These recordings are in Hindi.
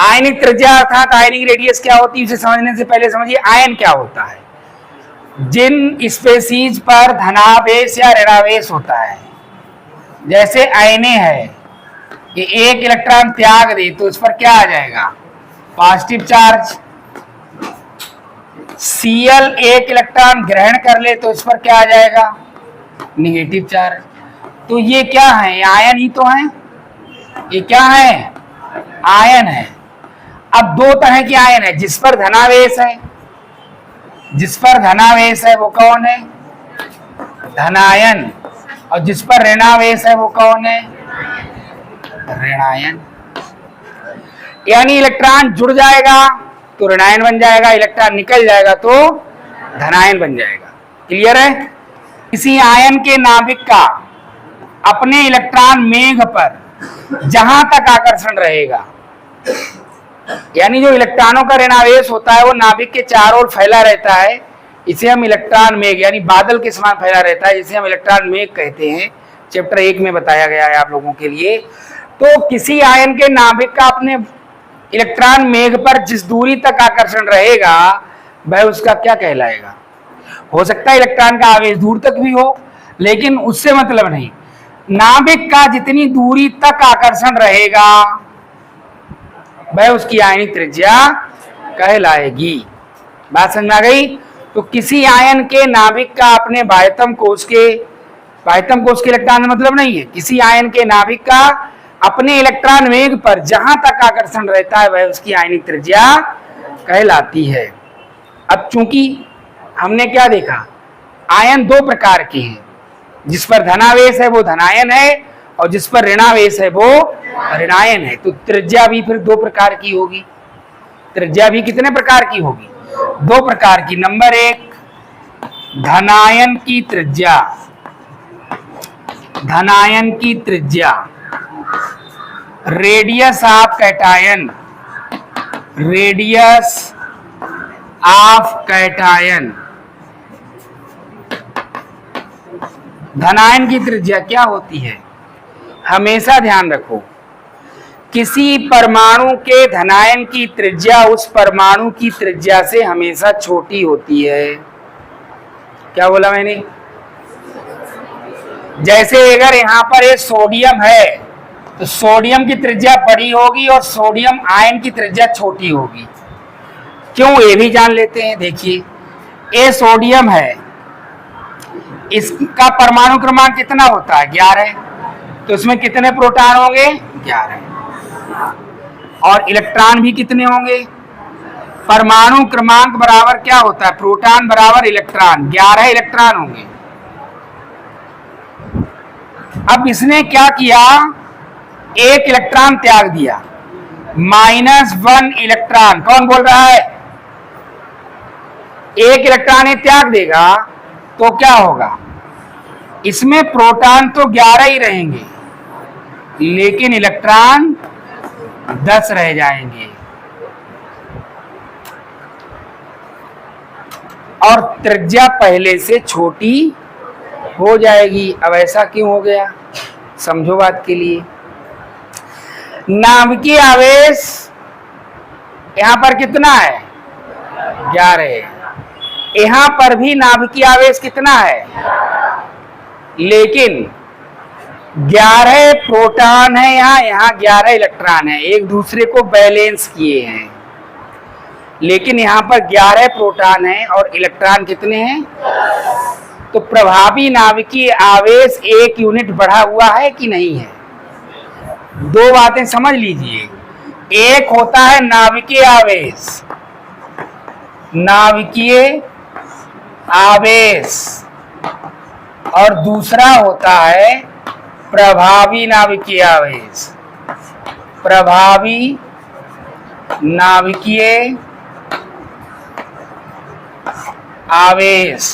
आयनिक त्रिज्या अर्थात आयनिक रेडियस क्या होती है, उसे समझने से पहले समझिए आयन क्या होता है। जिन स्पेसीज पर धनावेश या ऋणावेश होता है, जैसे आयने है, ये एक इलेक्ट्रॉन त्याग दे तो उस पर क्या आ जाएगा, पॉजिटिव चार्ज। Cl एक इलेक्ट्रॉन ग्रहण कर ले तो इस पर क्या आ जाएगा, निगेटिव चार्ज। तो ये क्या है, ये आयन ही तो है, ये क्या है, आयन है। अब दो तरह के आयन है, जिस पर धनावेश है, जिस पर धनावेश है वो कौन है, धनायन, और जिस पर ऋणावेश है वो कौन है, ऋणायन। यानी इलेक्ट्रॉन जुड़ जाएगा तो ऋणायन बन जाएगा, इलेक्ट्रॉन निकल जाएगा तो धनायन बन जाएगा। क्लियर है। किसी आयन के नाभिक का अपने इलेक्ट्रॉन मेघ पर जहां तक आकर्षण रहेगा, यानी जो इलेक्ट्रॉनों का ऋणावेश होता है वो नाभिक के चारों ओर फैला रहता है, इसे हम इलेक्ट्रॉन मेघ यानी बादल के समान फैला रहता है, जिसे हम इलेक्ट्रॉन मेघ कहते हैं। चैप्टर 1 में बताया गया है आप लोगों के लिए। तो किसी आयन के नाभिक का अपने इलेक्ट्रॉन मेघ पर जिस दूरी तक आकर्षण रहेगा वह उसका क्या कहलाएगा। हो सकता है इलेक्ट्रॉन का आवेश दूर तक भी हो, लेकिन उससे मतलब नहीं, नाभिक का जितनी दूरी तक आकर्षण रहेगा वह उसकी आयनिक त्रिज्या कहलाएगी। बात समझ में आ गई। तो किसी आयन के नाभिक का अपने बाह्यतम कोश के इलेक्ट्रॉन मतलब नहीं है, किसी आयन के नाभिक का अपने इलेक्ट्रॉन वेग पर जहां तक आकर्षण रहता है वह उसकी आयनिक त्रिज्या कहलाती है। अब चूंकि हमने क्या देखा, आयन दो प्रकार के हैं, जिस पर धनावेश है वो धनायन है और जिस पर ऋणावेश है वो ऋणायन है। तो त्रिज्या भी फिर दो प्रकार की होगी। त्रिज्या भी कितने प्रकार की होगी, दो प्रकार की। नंबर 1 धनायन की त्रिज्या, धनायन की त्रिज्या, radius of cation, radius of cation. धनायन की त्रिज्या क्या होती है, हमेशा ध्यान रखो, किसी परमाणु के धनायन की त्रिज्या उस परमाणु की त्रिज्या से हमेशा छोटी होती है। क्या बोला मैंने, जैसे अगर यहां पर एक सोडियम है तो सोडियम की त्रिज्या बड़ी होगी और सोडियम आयन की त्रिज्या छोटी होगी। क्यों, ये भी जान लेते हैं। देखिए ये सोडियम है, इसका परमाणु क्रमांक कितना होता है, 11, तो इसमें कितने प्रोटॉन होंगे, 11, और इलेक्ट्रॉन भी कितने होंगे, परमाणु क्रमांक बराबर क्या होता है, प्रोटॉन बराबर इलेक्ट्रॉन, 11 इलेक्ट्रॉन होंगे। अब इसने क्या किया, एक इलेक्ट्रॉन त्याग दिया, -1 इलेक्ट्रॉन। कौन बोल रहा है, एक इलेक्ट्रॉन ये त्याग देगा तो क्या होगा, इसमें प्रोटॉन तो 11 ही रहेंगे लेकिन इलेक्ट्रॉन 10 रह जाएंगे और त्रिज्या पहले से छोटी हो जाएगी। अब ऐसा क्यों हो गया, समझो बात के लिए। नाभिकीय आवेश यहां पर कितना है, 11, यहां पर भी नाभिकीय आवेश कितना है, लेकिन 11 प्रोटॉन है यहाँ 11 इलेक्ट्रॉन है, एक दूसरे को बैलेंस किए हैं, लेकिन यहाँ पर 11 प्रोटॉन है और इलेक्ट्रॉन कितने हैं। तो प्रभावी नाभिकीय आवेश 1 यूनिट बढ़ा हुआ है कि नहीं है। दो बातें समझ लीजिए, एक होता है नाभिकीय आवेश, नाभिकीय आवेश, और दूसरा होता है प्रभावी नाभिकीय आवेश, प्रभावी नाभिकीय आवेश।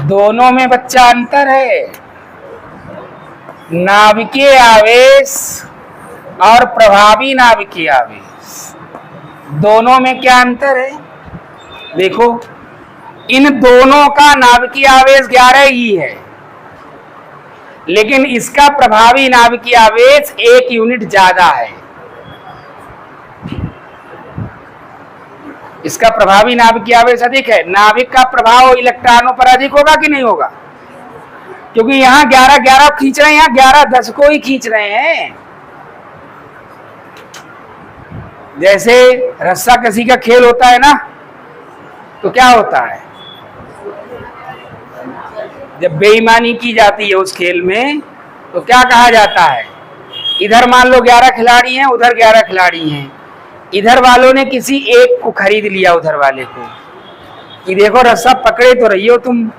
दोनों में बच्चा अंतर है, नाभिकीय आवेश और प्रभावी नाभिकीय आवेश, दोनों में क्या अंतर है। देखो इन दोनों का नाभिकीय आवेश 11 ही है, लेकिन इसका प्रभावी नाभिकीय आवेश 1 यूनिट ज्यादा है। इसका प्रभावी नाभिकीय आवेश अधिक है। नाभिक का प्रभाव इलेक्ट्रॉनों पर अधिक होगा कि नहीं होगा? क्योंकि यहाँ 11 खींच रहे हैं, यहाँ 11 को ही खींच रहे हैं। जैसे रस्सा कसी का खेल होता है ना, तो क्या होता है, जब बेईमानी की जाती है उस खेल में तो क्या कहा जाता है, इधर मान लो 11 खिलाड़ी हैं, उधर 11 खिलाड़ी हैं, इधर वालों ने किसी एक को खरीद लिया उधर वाले को कि देखो रस्सा पकड़े तो रही हो तुम,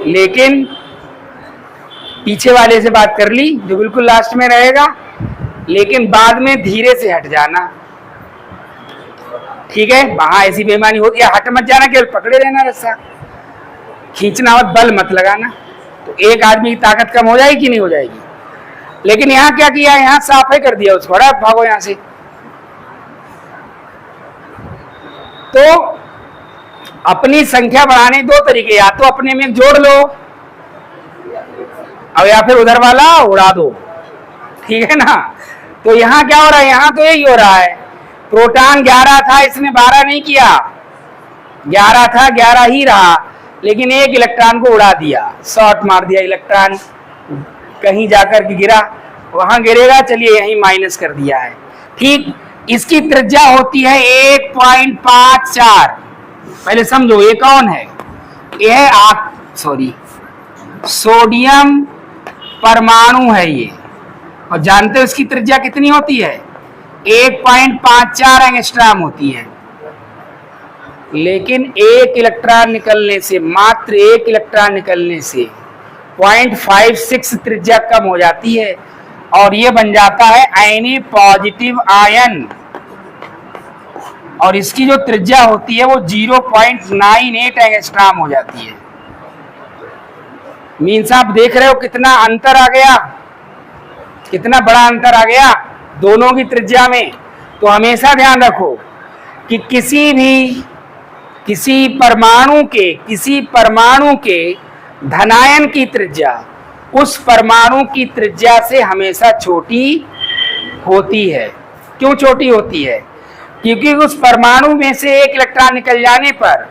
लेकिन पीछे वाले से बात कर ली जो बिल्कुल लास्ट में रहेगा, लेकिन बाद में धीरे से हट जाना, ठीक है। वहां ऐसी बेईमानी होती है, हट मत जाना, केवल पकड़े रहना रस्सा, खींचना मत, बल मत लगाना, तो एक आदमी की ताकत कम हो जाएगी कि नहीं हो जाएगी। लेकिन यहाँ क्या किया, यहाँ साफ ही कर दिया उसको, भागो यहाँ से। तो अपनी संख्या बढ़ाने दो तरीके, या तो अपने में जोड़ लो और या फिर उधर वाला उड़ा दो, ठीक है ना। तो यहाँ क्या हो रहा है, यहाँ तो यही हो रहा है, प्रोटॉन 11 था, इसने 12 नहीं किया, 11 था 11 ही रहा, लेकिन एक इलेक्ट्रॉन को उड़ा दिया, शॉट मार दिया, इलेक्ट्रॉन कहीं जाकर के गिरा, वहां गिरेगा, चलिए यहीं माइनस कर दिया है, ठीक। इसकी त्रिज्या होती है 1.54। पहले समझो ये कौन है, यह सोडियम परमाणु है ये, और जानते हो इसकी त्रिज्या कितनी होती है, 1.54 एंगस्ट्रॉम होती है। लेकिन एक इलेक्ट्रॉन निकलने से, मात्र एक इलेक्ट्रॉन निकलने से 0.56 त्रिज्या कम हो जाती है और ये बन जाता है Na पॉजिटिव आयन, और इसकी जो त्रिज्या होती है वो 0.98 एंगस्ट्रॉम हो जाती है। मीन्स आप देख रहे हो कितना अंतर आ गया, कितना बड़ा अंतर आ गया दोनों की त्रिज्या में। तो हमेशा ध्यान रखो कि किसी परमाणु के धनायन की त्रिज्या उस परमाणु की त्रिज्या से हमेशा छोटी होती है। क्यों छोटी होती है? क्योंकि उस परमाणु में से एक इलेक्ट्रॉन निकल जाने पर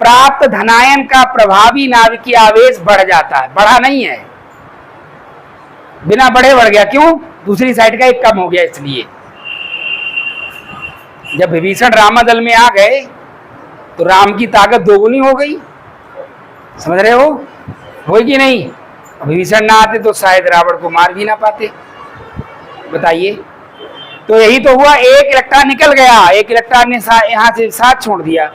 प्राप्त धनायन का प्रभावी नाभिकीय आवेश बढ़ जाता है, बढ़ा नहीं है, बिना बढ़े बढ़ गया। क्यों? दूसरी साइड का एक कम हो गया। इसलिए जब विभीषण रामादल में आ गए तो राम की ताकत दोगुनी हो गई, समझ रहे हो, होगी कि नहीं? विभीषण ना आते तो शायद रावण को मार भी ना पाते, बताइए। तो यही तो हुआ, एक इलेक्ट्रॉन निकल गया, एक इलेक्ट्रॉन ने यहाँ से साथ छोड़ दिया,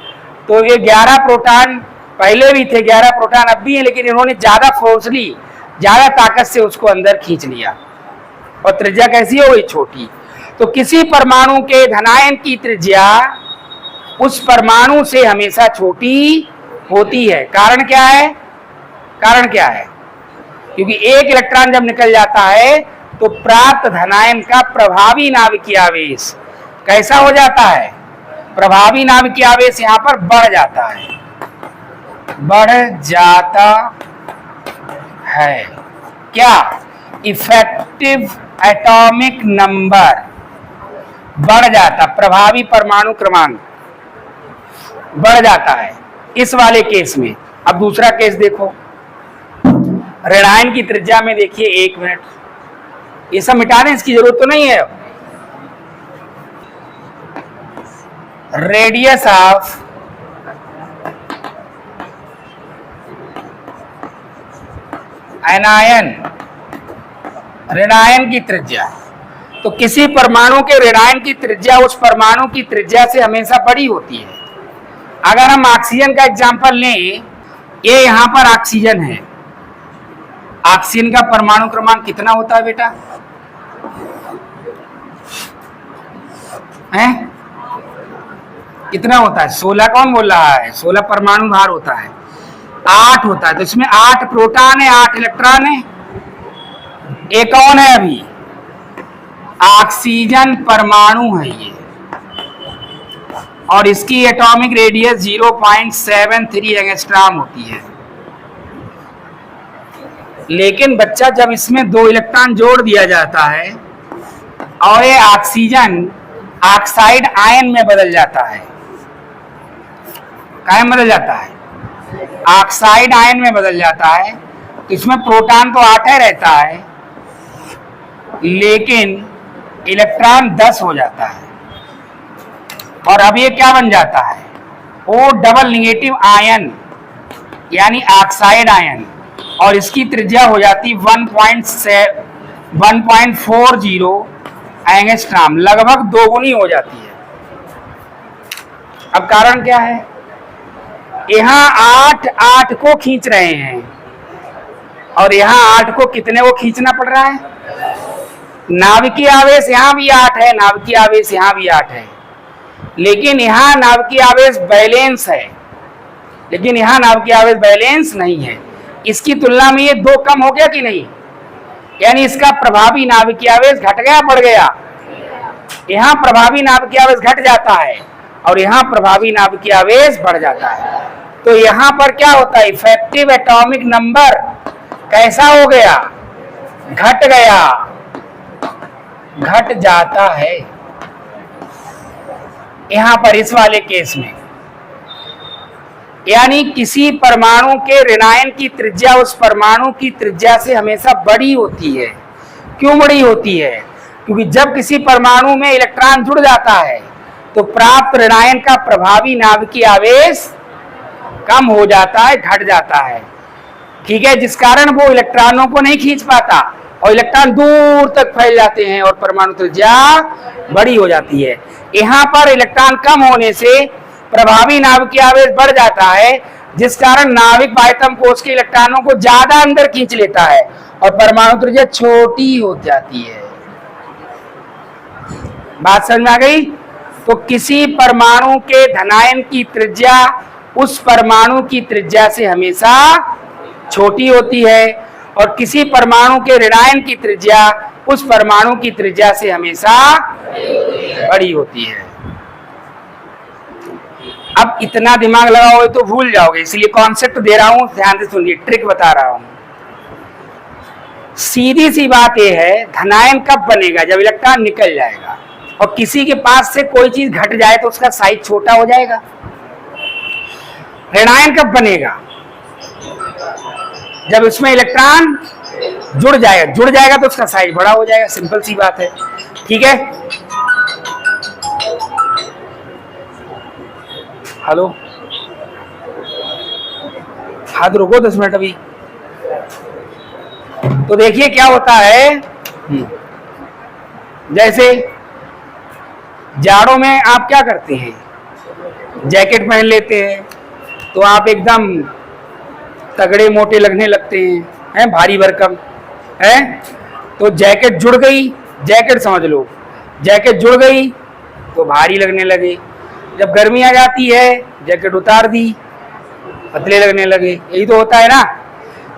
तो ये 11 प्रोटॉन पहले भी थे, 11 प्रोटॉन अब भी है, लेकिन इन्होंने ज्यादा फोर्सली, ज्यादा ताकत से उसको अंदर खींच लिया और त्रिज्या कैसी हो गई, छोटी। तो किसी परमाणु के धनायन की त्रिज्या उस परमाणु से हमेशा छोटी होती है। कारण क्या है? कारण क्या है? क्योंकि एक इलेक्ट्रॉन जब निकल जाता है तो प्राप्त धनायन का प्रभावी नाभिकीय आवेश कैसा हो जाता है? प्रभावी नाभिकीय आवेश यहां पर बढ़ जाता है, बढ़ जाता है। क्या? इफेक्टिव एटॉमिक नंबर बढ़ जाता, प्रभावी परमाणु क्रमांक बढ़ जाता है इस वाले केस में। अब दूसरा केस देखो, ऋणायन की त्रिज्या में देखिए, 1 मिनट, ये सब मिटा दें, इसकी जरूरत तो नहीं है। रेडियस ऑफ एनायन, ऋणायन की त्रिज्या, तो किसी परमाणु के ऋणायन की त्रिज्या उस परमाणु की त्रिज्या से हमेशा बड़ी होती है। अगर हम ऑक्सीजन का एग्जांपल लें, ये यहां पर ऑक्सीजन है, ऑक्सीजन का परमाणु क्रमांक कितना होता है बेटा? हैं? कितना होता है? 16। कौन बोल रहा है? 16 परमाणु भार होता है, 8 होता है। तो इसमें 8 प्रोटॉन है, 8 इलेक्ट्रॉन है। एक कौन है? अभी ऑक्सीजन परमाणु है ये, और इसकी एटॉमिक रेडियस 0.73 एंगस्ट्रॉम होती है। लेकिन बच्चा, जब इसमें 2 इलेक्ट्रॉन जोड़ दिया जाता है और ये ऑक्सीजन ऑक्साइड आयन में बदल जाता है, काय में बदल जाता है? ऑक्साइड आयन में बदल जाता है। इसमें प्रोटॉन तो 8 रहता है, लेकिन इलेक्ट्रॉन 10 हो जाता है। और अब ये क्या बन जाता है? O डबल नेगेटिव आयन, यानी ऑक्साइड आयन, और इसकी त्रिज्या हो जाती 1.40 एंगस्ट्रॉम, लगभग दोगुनी हो जाती है। अब कारण क्या है? यहाँ 8 को खींच रहे हैं, और यहाँ 8 को कितने को खींचना पड़ रहा है? नाभिकीय आवेश यहाँ भी 8 है, नाभिकीय आवेश यहाँ भी 8 है, लेकिन यहाँ नाभिकीय आवेश बैलेंस है, लेकिन यहाँ नाभिकीय आवेश बैलेंस नहीं है। इसकी तुलना में ये 2 कम हो गया कि नहीं? यानी इसका प्रभावी नाभिकीय आवेश घट गया, बढ़ गया? यहाँ प्रभावी नाभिकीय आवेश घट जाता है और यहाँ प्रभावी नाभिकीय आवेश बढ़ जाता है। तो यहाँ पर क्या होता है? इफेक्टिव एटॉमिक नंबर कैसा हो गया? घट गया, घट जाता है। यहां पर इस वाले केस में, यानी किसी परमाणु के ऋणायन की त्रिज्या उस परमाणु की त्रिज्या से हमेशा बड़ी होती है। क्यों बड़ी होती है? क्योंकि जब किसी परमाणु में इलेक्ट्रॉन जुड़ जाता है तो प्राप्त ऋणायन का प्रभावी नाभिकीय आवेश कम हो जाता है, घट जाता है। ठीक है, जिस कारण वो इलेक्ट्रॉनों को नहीं खींच पाता और इलेक्ट्रॉन दूर तक फैल जाते हैं और परमाणु त्रिज्या बड़ी हो जाती है। यहाँ पर इलेक्ट्रॉन कम होने से प्रभावी नाभिकीय आवेश बढ़ जाता है, जिस कारण नाभिक बाह्यतम कोश के इलेक्ट्रॉनों को ज्यादा अंदर खींच लेता है और परमाणु त्रिज्या छोटी हो जाती है। बात समझ में आ गई? तो किसी परमाणु के धनायन की त्रिज्या उस परमाणु की त्रिज्या से हमेशा छोटी होती है और किसी परमाणु के ऋणायन की त्रिज्या उस परमाणु की त्रिज्या से हमेशा बड़ी होती है। अब इतना दिमाग लगाओगे तो भूल जाओगे, इसलिए कॉन्सेप्ट दे रहा हूं, ध्यान से सुनिए, ट्रिक बता रहा हूं। सीधी सी बात यह है, धनायन कब बनेगा? जब इलेक्ट्रॉन निकल जाएगा। और किसी के पास से कोई चीज घट जाए तो उसका साइज छोटा हो जाएगा। ऋणायन कब बनेगा? जब इसमें इलेक्ट्रॉन जुड़ जाएगा तो उसका साइज बड़ा हो जाएगा। सिंपल सी बात है। ठीक है, हेलो, हाथ रुको 10 मिनट अभी। तो देखिए क्या होता है, जैसे जाड़ों में आप क्या करते हैं? जैकेट पहन लेते हैं तो आप एकदम तगड़े मोटे लगने लगते हैं, भारी भरकम है। तो जैकेट जुड़ गई, जैकेट समझ लो, जैकेट जुड़ गई तो भारी लगने लगे। जब गर्मी आ जाती है जैकेट उतार दी, पतले लगने लगे। यही तो होता है ना।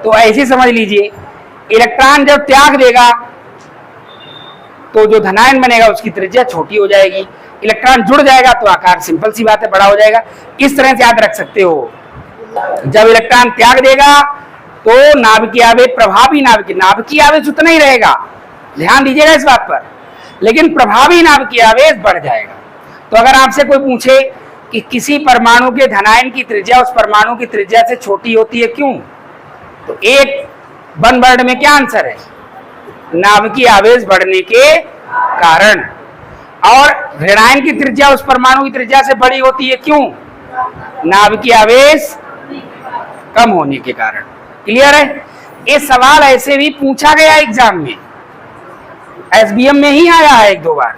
तो ऐसे समझ लीजिए, इलेक्ट्रॉन जब त्याग देगा तो जो धनायन बनेगा उसकी त्रिज्या छोटी हो जाएगी। इलेक्ट्रॉन जुड़ जाएगा तो आकार, सिंपल सी बात है, बड़ा हो जाएगा। इस तरह से याद रख सकते हो। जब इलेक्ट्रॉन त्याग देगा तो नाभिकीय आवेश, प्रभावी नाभिकीय आवेश उतना ही रहेगा, ध्यान दीजिएगा इस बात पर, लेकिन प्रभावी नाभिकीय आवेश बढ़ जाएगा। तो अगर आपसे कोई पूछे कि किसी परमाणु के धनायन की त्रिज्या उस परमाणु की त्रिज्या से छोटी होती है, क्यों? तो एक वन वर्ड में क्या आंसर है? नाभिकीय आवेश बढ़ने के कारण। और ऋणायन की त्रिज्या उस परमाणु की त्रिज्या से बड़ी होती है, क्यों? नाभिकीय आवेश कम होने के कारण। क्लियर है? ये सवाल ऐसे भी पूछा गया एग्जाम में, एसबीएम में ही आया है 1-2 बार,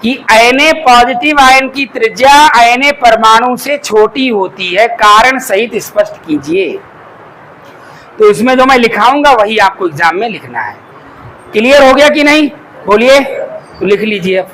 कि Na पॉजिटिव आयन की त्रिज्या Na परमाणु से छोटी होती है, कारण सहित स्पष्ट कीजिए। तो इसमें जो मैं लिखाऊंगा वही आपको एग्जाम में लिखना है। क्लियर हो गया कि नहीं? बोलिए, तो लिख लीजिए अब।